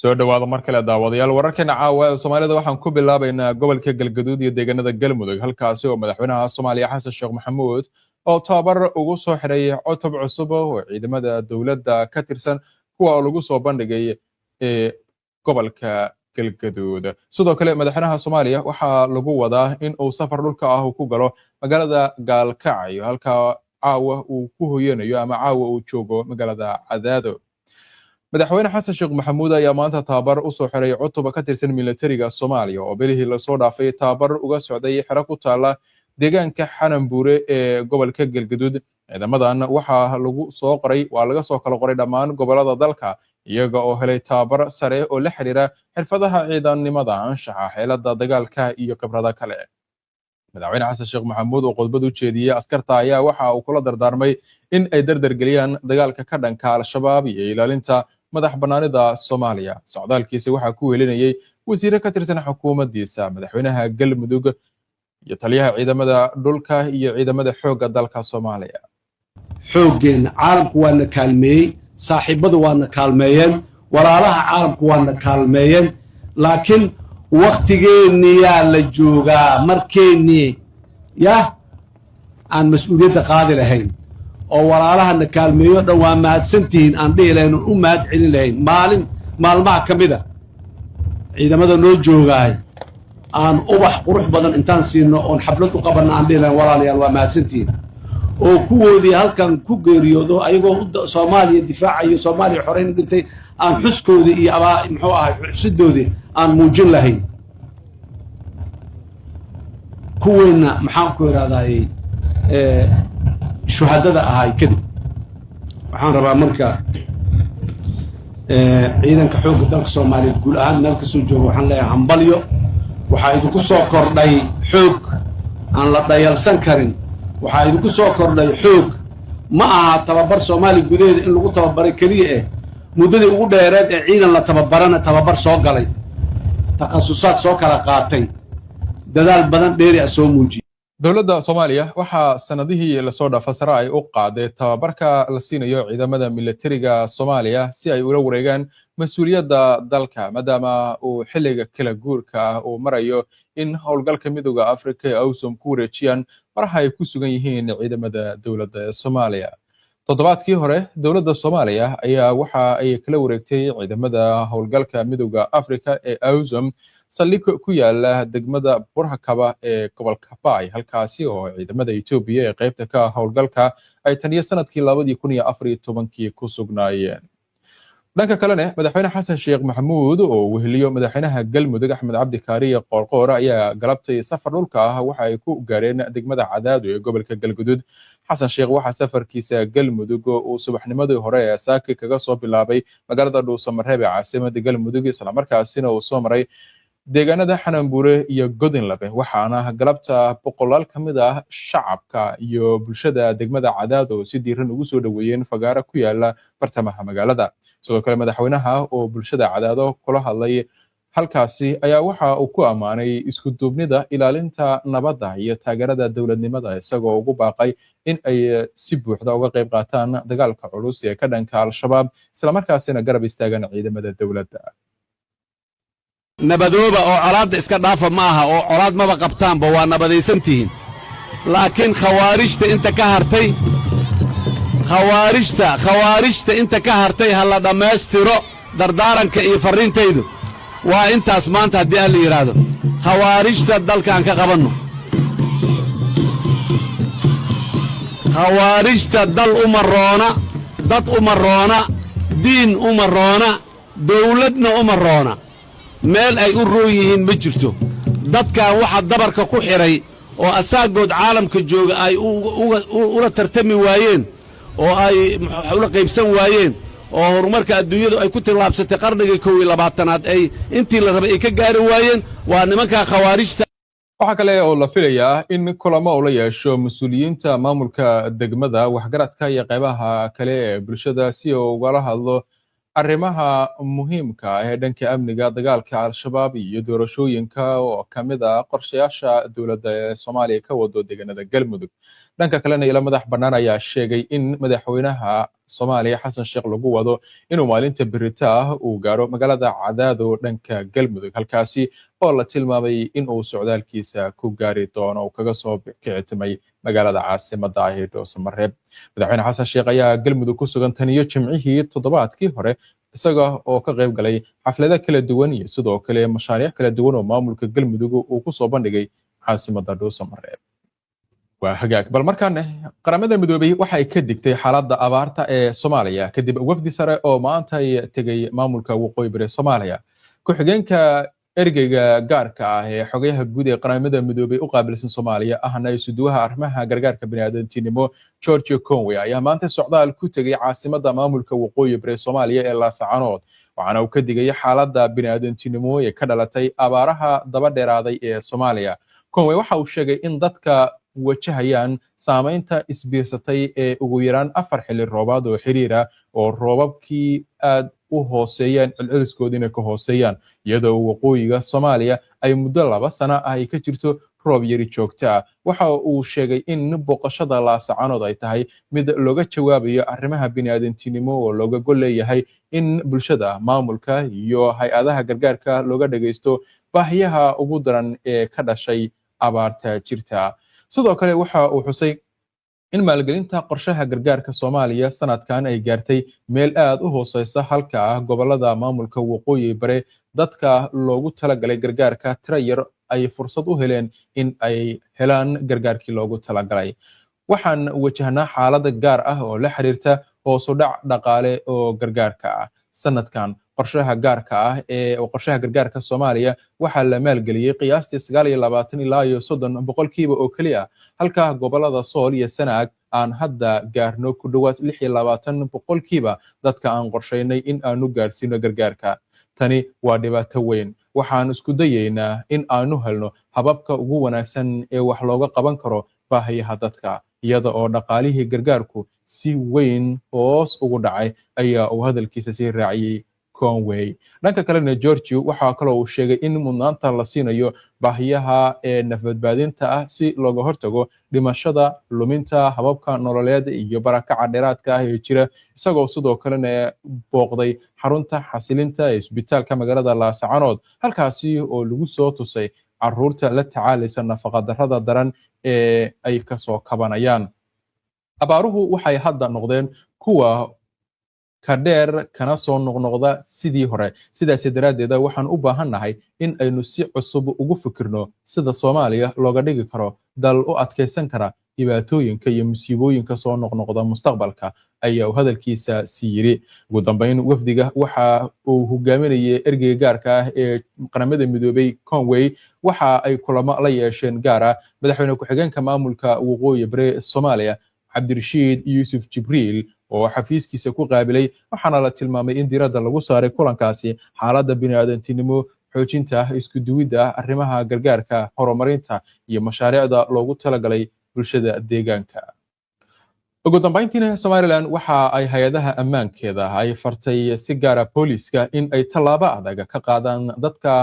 soo dhawaada mar kale daawadayaal wararkeena caawa Soomaalida waxaan ku bilaabaynaa gobolka Galgaduud iyo deegaanada Galmudug halkaasi oo madaxweynaha Soomaaliya Xasan Sheekh Maxamuud oo tababar ugu soo xiray cutub cusub oo ciidamada dawladda ka tirsan kuwa lagu soo bandhigay gobolka Galgaduud sidoo kale madaxweynaha Soomaaliya waxa lagu wadaa in uu safar dhulka ah ku galo magaalada Gaalkacyo halka caawa uu ku hoyanayo ama caawa uu joogo magaalada Cadaado madaxweyne xasan sheekh maxamuud ayaa maanta tababar u soo xiray cutub ka tirsan militariga Soomaaliya oo bilihii la soo dhaafay tababar uga socday xero ku taala deegaanka Xananbuure ee gobolka Galgaduud ciidamadan waxa lagu soo qoray waa laga soo kala qoray dhammaan gobolada dalka iyaga oo helay tababar sare oo la xiriira xirfadaha ciidanimada anshaxa xeelada dagaalka iyo khibrada kale madaxweyne xasan sheekh maxamuud oo khudbad u jeediyay askarta ayaa waxa uu kula dardaarmay in ay dardargeliyaan dagaalka ka dhanka al-shabaab iyo ilaalinta madax banaanida Soomaaliya socdaalkiisa waxa ku weelinayay wasiirka ka tirsan xukuumaddiisa madaxweynaha Galmudug iyo taliyaha ciidamada dhulka iyo ciidamada xoogga dalka Soomaaliya xooggeena caalamku waa na kaalmeeyay saaxiibadu waa na kaalmeeyeen walaalaha caalamku waa na kaalmeeyeen laakiin waqtigeeniyaa la joogaa markeennii aan mas'uuliyadda qaadi lahayn oo walaalaha na kaalmeeyo dhan waa mahadsantihiin aan dhihi lahayn u mahad celin lahayn maalmaha ka mida ciidamada noo joogaay aan ubax qurux badan intaan siino oon xaflad u qabanna aan dhihi lahayn walaalayaal waa mahadsantihiin oo kuwoodii halkan ku geeriyoodo ayagoo Soomaaliya difaacayo Soomaaliya xoreyn dhintay aan xuskoodii iyo muxuu ahay xusidoodii aan muujin lahayn kuweena maxaan ku yiraahdaa shuhadada ahay kadib waxaan rabaa marka ciidanka xoogga dalka Soomaaliya guul ahaan meel ka soo joogo waxaan leeyahay hambalyo waxa idinku soo kordhay xoog aan la dayalsan karin waxa idinku soo kordhay xoog ma aha tababar Soomaali gudaheeda in lagu tababaray kaliya muddadii ugu dheereed ee ciidan la tababarana tababar soo galay takhasusaad soo kala qaatay dadaal badan dheeri ah soo muujiyay dawladda Soomaaliya waxa sanadihii la soo dhaafay sare ay u qaaday tababarka la siinayo ciidamada militariga Soomaaliya si ay ula wareegaan mas'uuliyadda dalka maadaama uu xilliga kala guurka uu marayo in howlgalka midowga Afrika ay awsum ku wareejiyaan marxa ay ku sugan yihiin ciidamada dawladda Soomaaliya toddobaadkii hore dawladda Soomaaliya ayaa waxa ay kala wareegtay ciidamada howlgalka midowga Afrika ee awsum saldhig ku yaala degmada Burhakaba ee gobolka Baay halkaasi oo ciidamada Itoobiya ee qaybta ka howlgalka ay tan iyo sanadkii 2014 ku sugnaayeen dhanka kalena madaxweyne xasan sheekh maxamuud oo weheliyo madaxweynaha Galmudug Axmed Cabdi Kaariye Qoorqoor ayaa galabtay safar dhulka ah waxa ay ku gaareen degmada Cadaado ee gobolka Galgaduud xasan sheekh waxa safarkiisa Galmudug uu subaxnimadii hore ee saaki kaga soo bilaabay magaalada Dhuusamareeb ee caasimadda Galmudug isla markaasina uu soo maray deegaanada Xananbuure iyo Godinlabe waxaana galabta boqolaal kamid ah shacabka iyo bulshada degmada Cadaado si diiran ugu soo dhaweeyeen fagaara ku yaala bartamaha magaalada sidoo kale madaxweynaha oo bulshada Cadaado kula hadlay halkaasi ayaa waxa uu ku amaanay isku duubnida ilaalinta nabadda iyo taageerada dawladnimada isagoo ugu baaqay in ay si buuxda uga qayb qaataan dagaalka culus ee ka dhanka al-shabaab isla markaasina garab istaagan ciidamada dawladda nabadooba oo colaadda iska dhaafa ma aha oo colaad maba qabtaanba waa nabadaysantihiin laakiin khawaarijta inta ka hartay ha la dhammaystiro dardaaranka iyo farriintaydu waa intaas maanta haddii aan la yidhaahdo khawaarijta dalkaan ka qabanno khawaarijta dal uma roona dad uma roona diin uma roona dawladna uma roona meel ay u roon yihiin ma jirto dadkan waxa dabarka ku xiray oo asaagood caalamka jooga ay ula tartami waayeen oo ay ula qaybsan waayeen oo horumarka adduunyadu ay ku tilaabsatay qarnigii 12aad ay intii la rabay ay ka gaari waayeen waa nimanka khawaarijta waxa kale oo la filayaa in kulamo uu la yeesho mas'uuliyiinta maamulka degmada waxgaradka iyo qaybaha kale ee bulshada si uu uga hadlo arrimaha muhiimka ah ee dhanka amniga dagaalka al-shabaab iyo doorashooyinka oo kamid ah qorshayaasha dawladda ee Soomaaliya ka wado deegaanada Galmudug dhanka kalena ila madax bannaan ayaa sheegay in madaxweynaha Soomaaliya Xasan Sheekh lagu wado inuu maalinta berita uu gaaro magaalada Cadaado dhanka Galmudug halkaasi oo la tilmaamay in uu socdaalkiisa ku gaari doono oo kaga soo kicitimay magaalada caasimadda ah ee Dhuusamareeb madaxweyne Xasan Sheekh ayaa Galmudug ku sugan tan iyo Jimcihii toddobaadkii hore isaga oo ka qayb galay xaflado kala duwan iyo sidoo kale mashaariic kala duwan oo maamulka Galmudug uu ku soo bandhigay caasimadda Dhuusamareeb waa hagaag bal markaan qaramada midoobay waxa ay ka digtay xaaladda abaarta ee Soomaaliya kadib wafdi sare oo maanta ay tagay maamulka waqooyi bari Soomaaliya ku xigeenka ergeyga gaarka ah ee xogayaha guud ee qaramada midoobay u qaabilsan Soomaaliya ahna isuduwaha arrimaha gargaarka bini'aadantinimo George Conway ayaa maanta socdaal ku tagay caasimadda maamulka waqooyi bari Soomaaliya ee Laascaanood waxaana uu ka digay xaaladda bini'aadantinimo ee ka dhalatay abaaraha daba dheeraaday ee Soomaaliya Conway waxa uu sheegay in dadka wajahayaan saamaynta isbiirsatay ee ugu yaraan 4 xilli roobaad oo xiriira oo roobabkii aad u hooseeyaan cilciliskoodina ka hooseeyaan iyadoo waqooyiga Soomaaliya ay muddo 2 sano ah ay ka jirto roob yari joogto ah waxa uu sheegay in boqoshada Laascaanood ay tahay mid looga jawaabayo arrimaha bini'aadantinimo oo looga gol leeyahay in bulshada maamulka iyo hay'adaha gargaarka looga dhageysto baahiyaha ugu daran ee ka dhashay abaarta jirta sidoo kale waxa uu xusay in maalgelinta qorshaha gargaarka Soomaaliya sanadkan ay gaartay meel aad u hooseysa halka gobolada maamulka waqooyi bare dadka loogu talagalay gargaarka tirayar ay fursad u heleen in ay helaan gargaarkii loogu talagalay waxaan wajahnaa xaalad gaar ah oo la xiriirta hoos u dhac dhaqaale oo gargaarka ah sanadkan qorshaha gaarka ah ee qorshaha gargaarka Soomaaliya waxa la maalgeliyay qiyaastii 29 ilaa 30 boqolkiiba oo kaliya halka gobolada Sool iyo Sanaag aan hadda gaarno ku dhawaad 26 boqolkiiba dadka aan qorsheynay in aanu gaarsiino gargaarka tani waa dhibaato weyn waxaan isku dayeynaa in aanu helno hababka ugu wanaagsan ee wax looga qaban karo baahiyaha dadka iyada oo dhaqaalihii gargaarku si weyn hoos ugu dhacay ayaa uu hadalkiisa sii raaciyay Conway dhanka kalena George waxa kale oo uu sheegay in mudnaanta la siinayo baahiyaha ee nafadbaadinta ah si looga hortago dhimashada luminta hababka nololeed iyo barakaca dheeraadka ah ee jira isagoo sidoo kalena booqday xarunta xasilinta ee isbitaalka magaalada Laascaanood halkaasi oo lagu soo tusay caruurta la tacaalaysa nafaqa darrada daran ee ay ka soo kabanayaan abaaruhu waxay hadda noqdeen kuwa ka dheer kana soo noqnoqda sidii hore sidaas daraadeed waxaan u baahanahay in aynu si cusub ugu fikirno sida Soomaaliya looga dhigi karo dal u adkeysan kara dhibaatooyinka iyo musiibooyinka soo noqnoqda mustaqbalka ayaa hadalkiisa sii yiri ugu dambeyn wafdiga waxa uu hogaaminayay ergeyga gaarka ah ee qaramada midoobay Conway waxa ay kulamo la yeesheen gaara madaxweyne ku xigeenka maamulka waqooyi bari Soomaaliya Cabdirashiid Yuusuf Jibriil oo xafiiskiisa ku qaabilay waxaana la tilmaamay in diiradda lagu saaray kulankaasi xaaladda bini'aadantinimo xoojinta isku duwidda arrimaha gargaarka horumarinta iyo mashaariicda loogu talagalay bulshada deegaanka ugu dambeyntiina Somaliland waxa ay hay'adaha ammaankeeda ay fartay si gaar ah booliska in ay tallaabo adag ka qaadaan dadka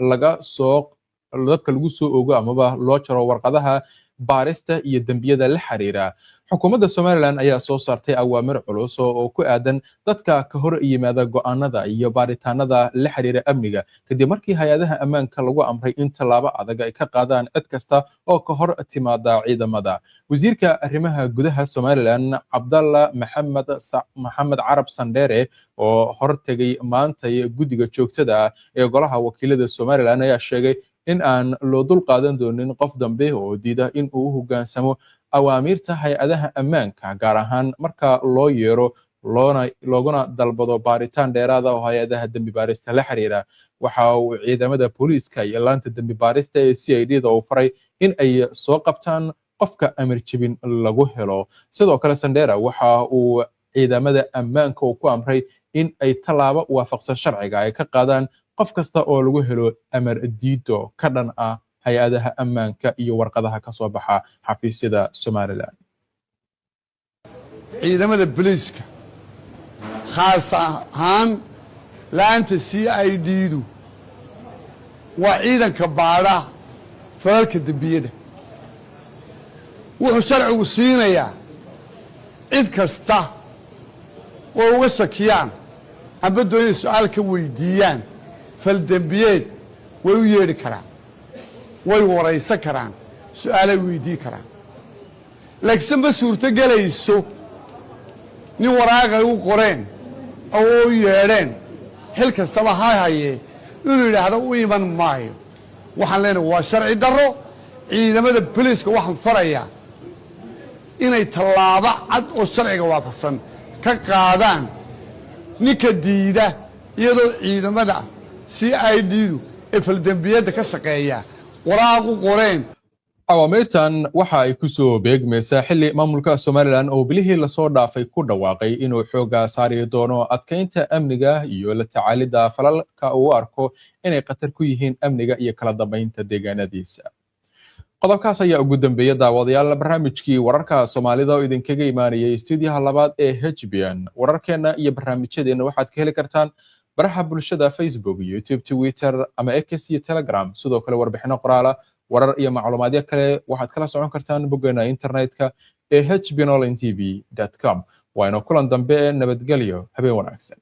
lagu soo oogo amaba loo jaro warqadaha baarista iyo dambiyada la xiriira xukuumadda Somaliland ayaa soo saartay awaamir culus oo ku aadan dadka ka hor yimaada go'aanada iyo baaritaanada la xiriira amniga kadib markii hay'adaha ammaanka lagu amray in tallaabo adag ay ka qaadaan cid kasta oo ka hor timaada ciidamada wasiirka arrimaha gudaha Somaliland Cabdalla Maxamed Carab Sandere oo hortagay maanta guddiga joogtada ee golaha wakiilada Somaliland ayaa sheegay in aan loo dul qaadan doonin qof dambe oo diida in uu hoggaansamo awaamirta hay'adaha ammaanka gaar ahaan marka loo yeero looguna dalbado baaritaan dheeraad ah oo hay'adaha dambi baarista la xiriira waxa uu ciidamada booliiska iyo laanta dambi baarista ee CID-da uu faray in ay soo qabtaan qofka amar jebin lagu helo sidoo kale Sandera waxa uu ciidamada ammaanka ku amray in ay tallaabo waafaqsan sharciga ay ka qaadaan qof kasta oo lagu helo amar diido ka dhan ah hay'adaha ammaanka iyo warqadaha ka soo baxa xafiisyada Somaliland ciidamada booliiska khaas ahaan laanta CID-du waa ciidanka baadha falalka dambiyada wuxuu sharcigu siinayaa cid kasta oo uga shakiyaan amba doonay su'aal ka weydiiyaan faldambiyeed way u yeedhi karaan way waraysan karaan su'aalay weydii karaan laakiin ma suurto galayso nin waraaqay u qoreen oo u yeedheen xil kastaba ha hayee inuu yidhaahdo u iman maayo waxaan leenahay waa sharci darro ciidamada booliiska waxaan farayaa inay tallaabo cad oo sharciga waafaqsan ka qaadaan ninka diida iyadoo ciidamada CID-du ee faldambiyada ka shaqeeya waraaq u qoreen awaamirtan waxa ay ku soo beegmaysaa xilli maamulka Somaliland oo bilihii la soo dhaafay ku dhawaaqay inuu xooga saari doono adkeynta amniga iyo la tacaalida falalka uu arko inay khatar ku yihiin amniga iyo kala dambeynta deegaanadiisa. qodobkaas ayaa ugu dambeeyay daawadayaal barnaamijkii wararka Soomaalida oo idinkaga imaanayay stuudiyaha labaad ee HBN. wararkeena iyo barnaamijyadeena waxaad ka heli kartaan baraha bulshada Facebook, YouTube, Twitter ama X iyo Telegram. sidoo kale warbixino qoraal warar iyo macluumaadyo kale waxaad kala socon kartaan boggeena internetka ee hbnonline.tv.com. waana kulan dambe nabadgelyo habeen wanaagsan.